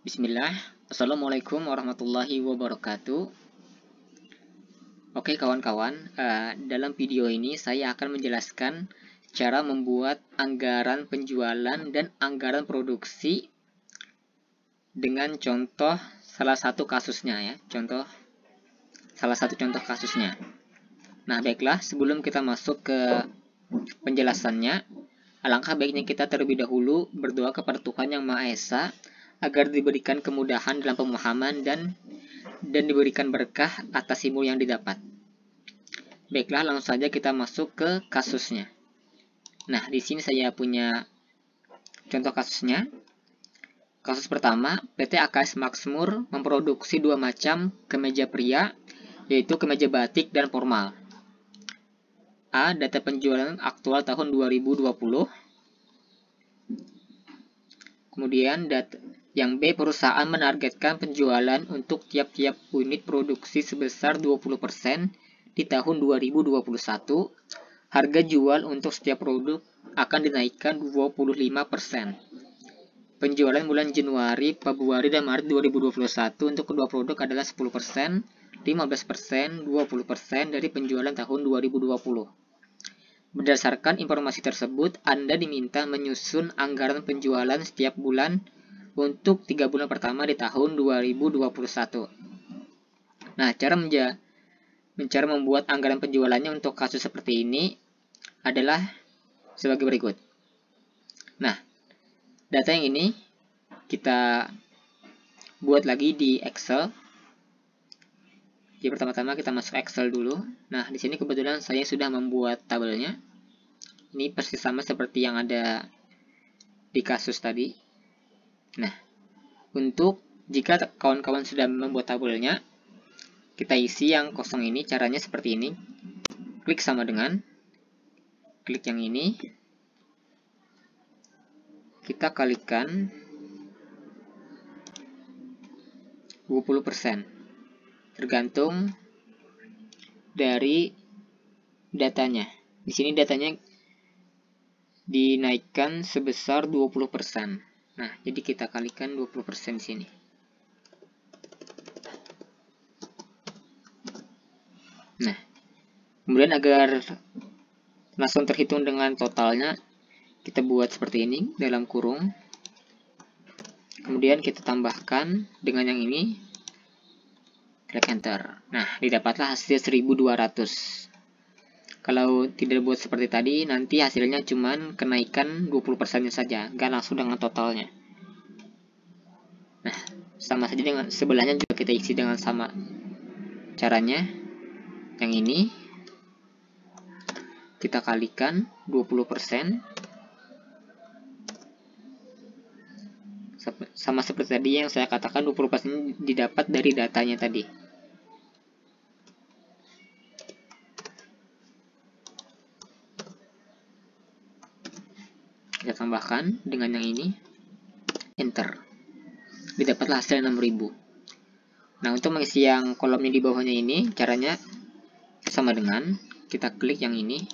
Bismillah, Assalamualaikum warahmatullahi wabarakatuh. Oke kawan-kawan, dalam video ini saya akan menjelaskan cara membuat anggaran penjualan dan anggaran produksi dengan contoh salah satu kasusnya ya. Salah satu contoh kasusnya. Nah baiklah, sebelum kita masuk ke penjelasannya, alangkah baiknya kita terlebih dahulu berdoa kepada Tuhan Yang Maha Esa agar diberikan kemudahan dalam pemahaman dan diberikan berkah atas ilmu yang didapat. Baiklah, langsung saja kita masuk ke kasusnya. Nah, di sini saya punya contoh kasusnya. Kasus pertama, PT AKS Maxmur memproduksi dua macam kemeja pria, yaitu kemeja batik dan formal. A. Data penjualan aktual tahun 2020. Kemudian yang B, perusahaan menargetkan penjualan untuk tiap-tiap unit produksi sebesar 20% di tahun 2021. Harga jual untuk setiap produk akan dinaikkan 25%. Penjualan bulan Januari, Februari, dan Maret 2021 untuk kedua produk adalah 10%, 15%, 20% dari penjualan tahun 2020. Berdasarkan informasi tersebut, Anda diminta menyusun anggaran penjualan setiap bulan untuk 3 bulan pertama di tahun 2021. Nah, cara membuat anggaran penjualannya untuk kasus seperti ini adalah sebagai berikut. Nah, data yang ini kita buat lagi di Excel. Jadi pertama-tama kita masuk Excel dulu. Nah, di sini kebetulan saya sudah membuat tabelnya. Ini persis sama seperti yang ada di kasus tadi. Nah, untuk jika kawan-kawan sudah membuat tabelnya, kita isi yang kosong ini. Caranya seperti ini. Klik sama dengan, klik yang ini, kita kalikan 20%. Tergantung dari datanya. Di sini datanya dinaikkan sebesar 20%. Nah, jadi kita kalikan 20% sini. Nah, kemudian agar langsung terhitung dengan totalnya, kita buat seperti ini dalam kurung. Kemudian kita tambahkan dengan yang ini. Klik enter. Nah, didapatlah hasil 1200. Kalau tidak buat seperti tadi, nanti hasilnya cuman kenaikan 20%-nya saja, nggak langsung dengan totalnya. Nah, sama saja dengan sebelahnya juga kita isi dengan sama caranya. Yang ini kita kalikan 20%. Sama seperti tadi yang saya katakan, 20% didapat dari datanya tadi. Kita tambahkan dengan yang ini, enter. Didapatlah hasil 6000. Nah, untuk mengisi yang kolomnya di bawahnya ini, caranya sama dengan kita klik yang ini,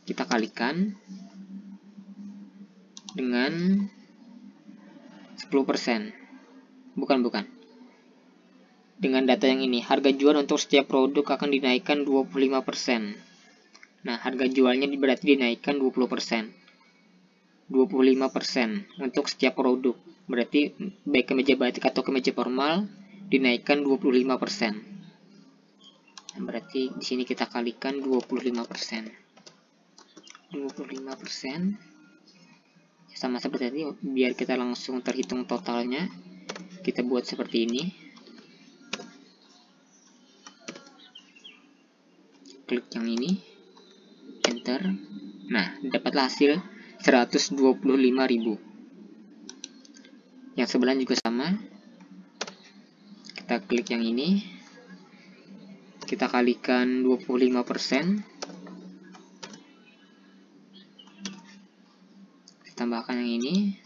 kita kalikan dengan 10%. Bukan. Dengan data yang ini, harga jual untuk setiap produk akan dinaikkan 25%. Nah, harga jualnya berarti dinaikkan 20%. 25% untuk setiap produk. Berarti baik kemeja batik atau kemeja formal dinaikkan 25%. Nah, berarti di sini kita kalikan 25%. 25% sama seperti tadi, biar kita langsung terhitung totalnya. Kita buat seperti ini. Klik yang ini, enter. Nah, dapatlah hasil 125.000. Yang sebelahnya juga sama. Kita klik yang ini, kita kalikan 25%. Tambahkan yang ini,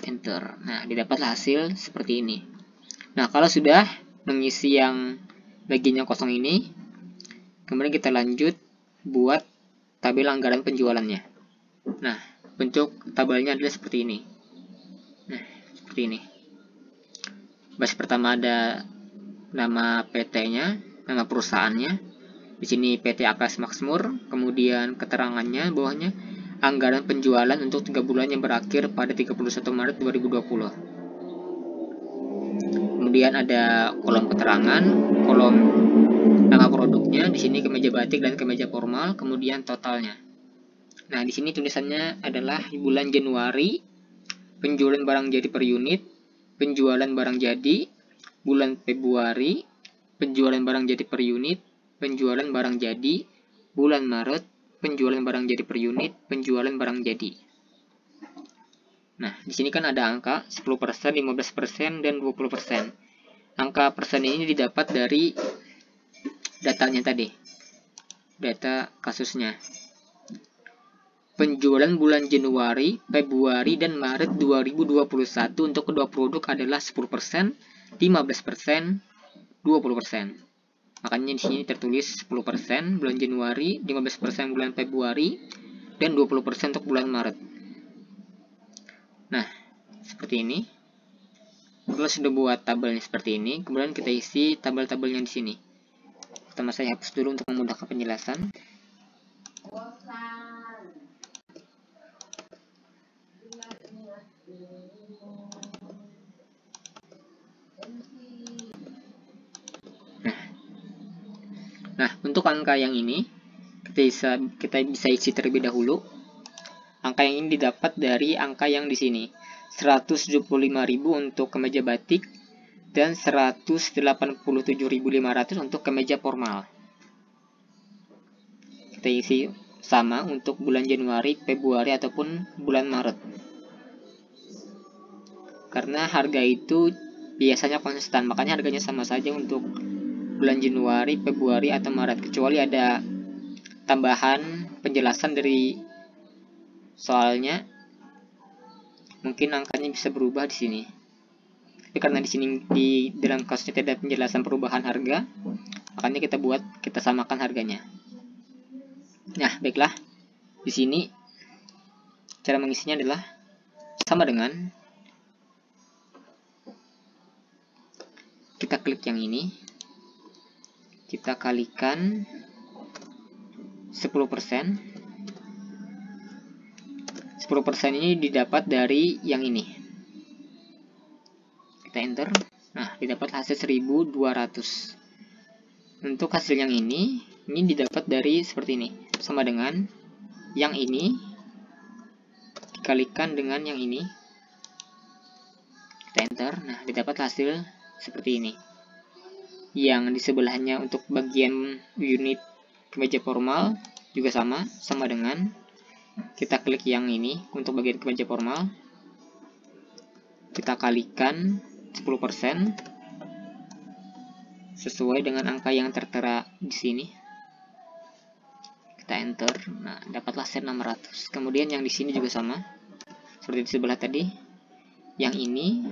enter. Nah, didapatlah hasil seperti ini. Nah, kalau sudah mengisi yang bagian yang kosong ini, kemudian kita lanjut buat tabel anggaran penjualannya. Nah, bentuk tabelnya adalah seperti ini. Nah, seperti ini. Batch pertama ada nama PT-nya, nama perusahaannya. Di sini PT Akas Makmur, kemudian keterangannya bawahnya anggaran penjualan untuk 3 bulan yang berakhir pada 31 Maret 2020. Kemudian ada kolom keterangan, kolom nama produknya, di sini kemeja batik dan kemeja formal, kemudian totalnya. Nah, di sini tulisannya adalah bulan Januari, penjualan barang jadi per unit, penjualan barang jadi, bulan Februari, penjualan barang jadi per unit, penjualan barang jadi, bulan Maret, penjualan barang jadi per unit, penjualan barang jadi. Nah, di sini kan ada angka 10%, 15%, dan 20%. Angka persen ini didapat dari datanya tadi, data kasusnya. Penjualan bulan Januari, Februari, dan Maret 2021 untuk kedua produk adalah 10%, 15%, 20%. Makanya di sini tertulis 10% bulan Januari, 15% bulan Februari, dan 20% untuk bulan Maret. Nah, seperti ini. Kalau sudah buat tabelnya seperti ini, kemudian kita isi tabel-tabelnya di sini. Pertama saya hapus dulu untuk memudahkan penjelasan. Nah, untuk angka yang ini kita bisa isi terlebih dahulu. Angka yang ini didapat dari angka yang di sini, 175.000 untuk kemeja batik dan 187.500 untuk kemeja formal. Kita isi sama untuk bulan Januari, Februari, ataupun bulan Maret. Karena harga itu biasanya konstan, makanya harganya sama saja untuk bulan Januari, Februari, atau Maret, kecuali ada tambahan penjelasan dari soalnya, mungkin angkanya bisa berubah di sini. Tapi karena di sini di dalam kasusnya tidak ada penjelasan perubahan harga, makanya kita samakan harganya. Nah, baiklah. Di sini cara mengisinya adalah sama dengan kita klik yang ini, kita kalikan 10%. 10% ini didapat dari yang ini. Kita enter. Nah, didapat hasil 1.200. Untuk hasil yang ini didapat dari seperti ini. Sama dengan yang ini dikalikan dengan yang ini. Kita enter. Nah, didapat hasil seperti ini. Yang di sebelahnya untuk bagian unit kemeja formal juga sama dengan kita klik yang ini untuk bagian kemeja formal, kita kalikan 10% sesuai dengan angka yang tertera di sini. Kita enter. Nah, dapatlah hasil 600. Kemudian yang di sini juga sama seperti di sebelah tadi. Yang ini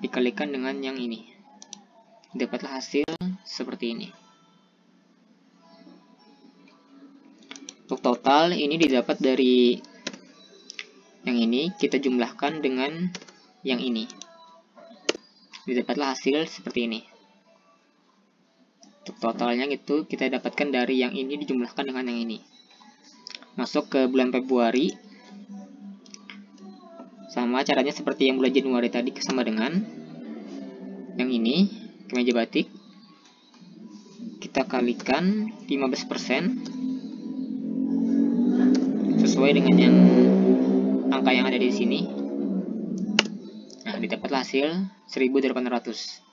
dikalikan dengan yang ini. Dapatlah hasil seperti ini. Untuk total ini didapat dari yang ini, kita jumlahkan dengan yang ini. Didapatlah hasil seperti ini. Untuk totalnya itu kita dapatkan dari yang ini dijumlahkan dengan yang ini. Masuk ke bulan Februari. Sama caranya seperti yang bulan Januari tadi, sama dengan yang ini, kemeja batik. Kita kalikan 15%. Sesuai dengan yang angka yang ada di sini. Nah, didapatlah hasil 1.800.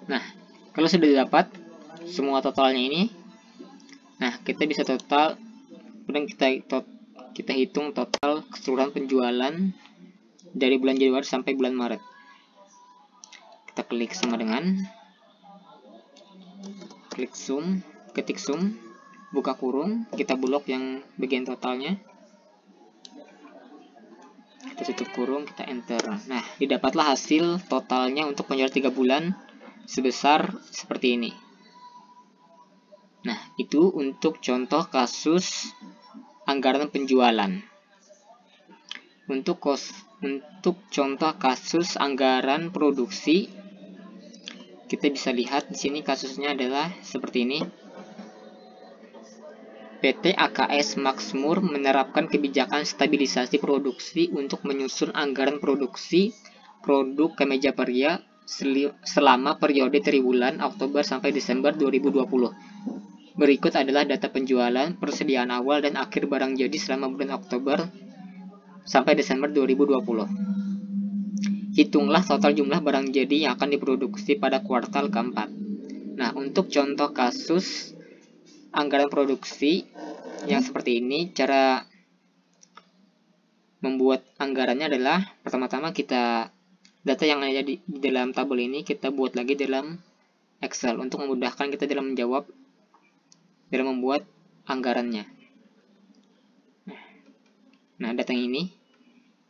Nah, kalau sudah dapat semua totalnya ini, nah kita bisa total, kemudian kita hitung total keseluruhan penjualan dari bulan Januari sampai bulan Maret. Kita klik sama dengan, klik sum, ketik sum, buka kurung, kita blok yang bagian totalnya, kita tutup kurung, kita enter. Nah, didapatlah hasil totalnya untuk penjualan 3 bulan sebesar seperti ini. Nah, itu untuk contoh kasus anggaran penjualan. Untuk contoh kasus anggaran produksi, kita bisa lihat di sini kasusnya adalah seperti ini. PT AKS Maxmur menerapkan kebijakan stabilisasi produksi untuk menyusun anggaran produksi produk kemeja pria selama periode triwulan Oktober sampai Desember 2020. Berikut adalah data penjualan, persediaan awal dan akhir barang jadi selama bulan Oktober sampai Desember 2020. Hitunglah total jumlah barang jadi yang akan diproduksi pada kuartal keempat. Nah, untuk contoh kasus anggaran produksi yang seperti ini, cara membuat anggarannya adalah pertama-tama kita data yang ada di dalam tabel ini kita buat lagi dalam Excel untuk memudahkan kita dalam membuat anggarannya. Nah, data yang ini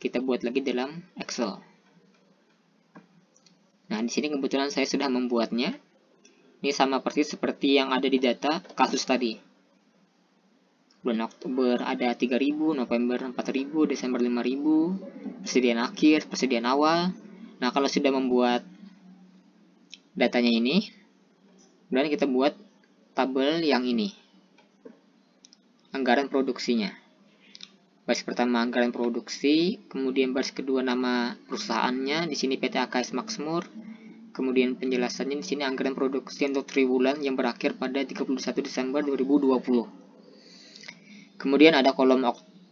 kita buat lagi dalam Excel. Nah, di sini kebetulan saya sudah membuatnya. Ini sama persis seperti yang ada di data kasus tadi. Bulan Oktober ada 3.000, November 4.000, Desember 5.000, persediaan akhir, persediaan awal. Nah, kalau sudah membuat datanya ini, kemudian kita buat tabel yang ini, anggaran produksinya. Baris pertama anggaran produksi, kemudian baris kedua nama perusahaannya, di sini PT AKS Maxmur. Kemudian penjelasannya di sini anggaran produksi untuk triwulan yang berakhir pada 31 Desember 2020. Kemudian ada kolom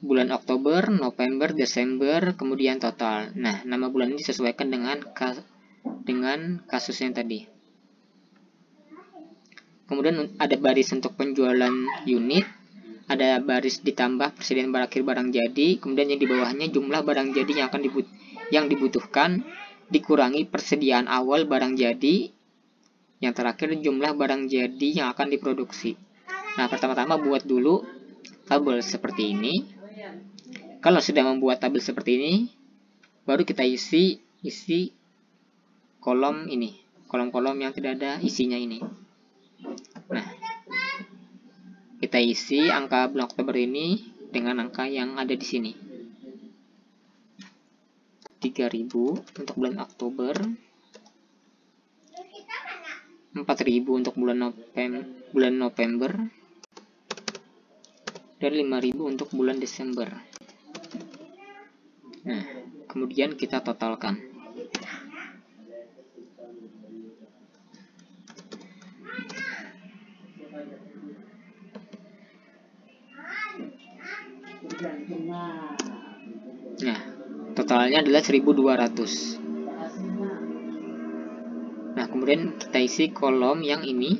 bulan Oktober, November, Desember, kemudian total. Nah, nama bulan ini disesuaikan dengan kasusnya tadi. Kemudian ada baris untuk penjualan unit, ada baris ditambah persediaan berakhir barang jadi, kemudian yang di bawahnya jumlah barang jadi yang dibutuhkan dikurangi persediaan awal barang jadi, yang terakhir jumlah barang jadi yang akan diproduksi. Nah, pertama-tama buat dulu tabel seperti ini. Kalau sudah membuat tabel seperti ini, baru kita isi kolom ini, kolom-kolom yang tidak ada isinya ini. Nah, kita isi angka bulan Oktober ini dengan angka yang ada di sini. 3.000 untuk bulan Oktober, 4.000 untuk bulan November, dan 5.000 untuk bulan Desember. Nah, kemudian kita totalkan. Nah, totalnya adalah 1.200. Nah, kemudian kita isi kolom yang ini,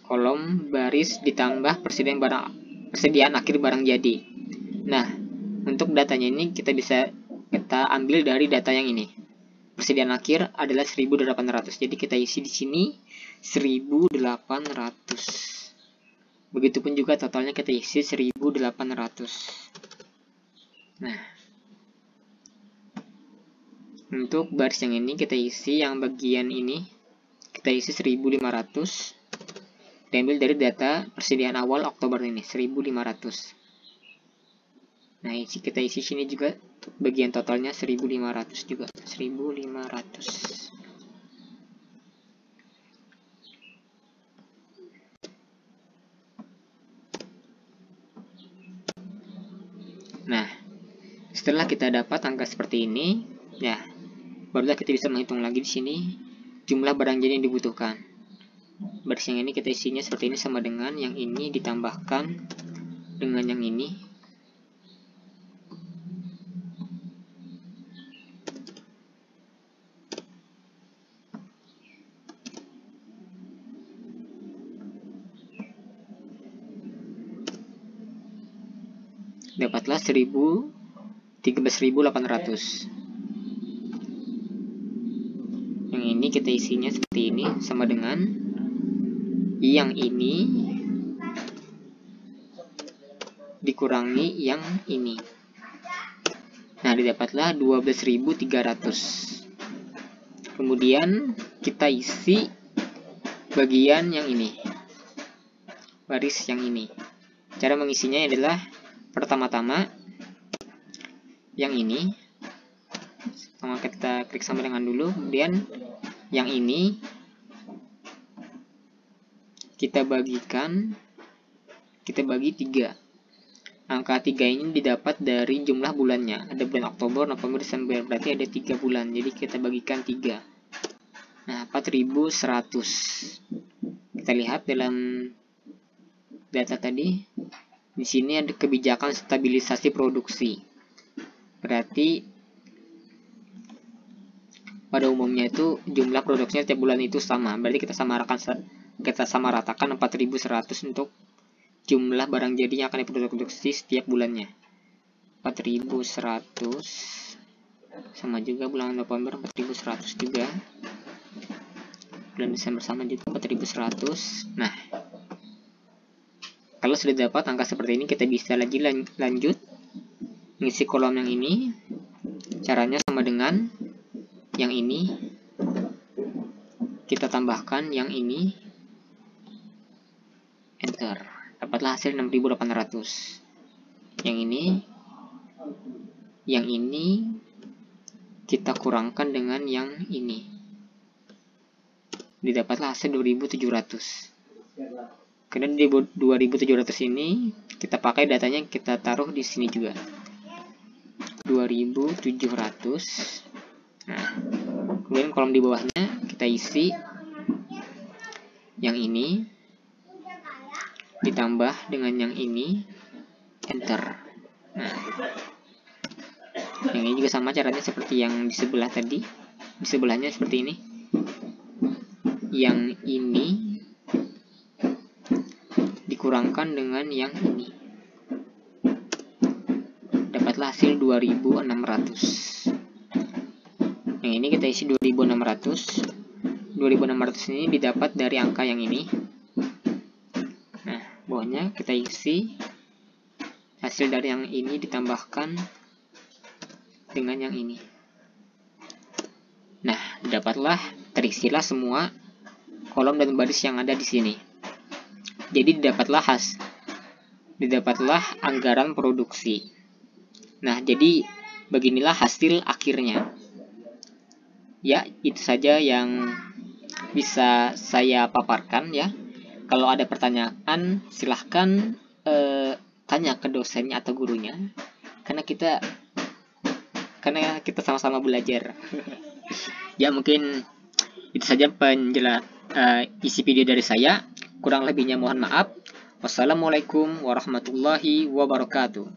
kolom baris ditambah persediaan akhir barang jadi. Nah, untuk datanya ini kita ambil dari data yang ini. Persediaan akhir adalah 1.800. Jadi kita isi di sini 1.800. Begitupun juga totalnya kita isi 1.800. Nah, untuk baris yang ini kita isi yang bagian ini, kita isi 1.500. Diambil dari data persediaan awal Oktober ini, 1.500. Nah, kita isi sini juga bagian totalnya 1.500 juga, 1.500. Nah, setelah kita dapat angka seperti ini, ya, barulah kita bisa menghitung lagi di sini jumlah barang jadi yang dibutuhkan. Baris yang ini kita isinya seperti ini sama dengan yang ini ditambahkan dengan yang ini. dapatlah 13.800. Yang ini kita isinya seperti ini, sama dengan yang ini dikurangi yang ini. Nah, didapatlah 12.300. Kemudian kita isi bagian yang ini, baris yang ini. Cara mengisinya adalah pertama-tama yang ini, kita klik sama dengan dulu, kemudian yang ini kita bagi 3. Angka 3 ini didapat dari jumlah bulannya. Ada bulan Oktober, November, Desember, berarti ada 3 bulan. Jadi kita bagikan 3. Nah, 4.100. Kita lihat dalam data tadi, di sini ada kebijakan stabilisasi produksi. Berarti pada umumnya itu jumlah produksinya setiap bulan itu sama. Berarti kita samaratakan 4.100 untuk jumlah barang jadi yang akan diproduksi setiap bulannya. 4.100 sama juga bulan November 4.100 juga. Bulan Desember sama juga 4.100. Nah, kalau sudah dapat angka seperti ini, kita bisa lagi lanjut mengisi kolom yang ini. Caranya sama dengan yang ini, kita tambahkan yang ini, enter. Dapatlah hasil 6.800. Yang ini kita kurangkan dengan yang ini, didapatlah hasil 2.700. Karena di 2.700 ini kita pakai datanya, kita taruh di sini juga 2.700. Nah, kemudian kolom di bawahnya kita isi yang ini ditambah dengan yang ini, enter. Nah, yang ini juga sama caranya seperti yang di sebelah tadi. Di sebelahnya seperti ini. Yang ini dikurangkan dengan yang ini, dapatlah hasil 2.600. Yang ini kita isi 2.600. 2.600 ini didapat dari angka yang ini. Nah, bawahnya kita isi hasil dari yang ini ditambahkan dengan yang ini. Nah, terisilah semua kolom dan baris yang ada di sini. Jadi didapatlah anggaran produksi. Nah, jadi beginilah hasil akhirnya. Ya, itu saja yang bisa saya paparkan ya. Kalau ada pertanyaan, silahkan tanya ke dosennya atau gurunya. Karena kita sama-sama belajar. Ya, mungkin itu saja isi video dari saya. Kurang lebihnya mohon maaf. Wassalamualaikum warahmatullahi wabarakatuh.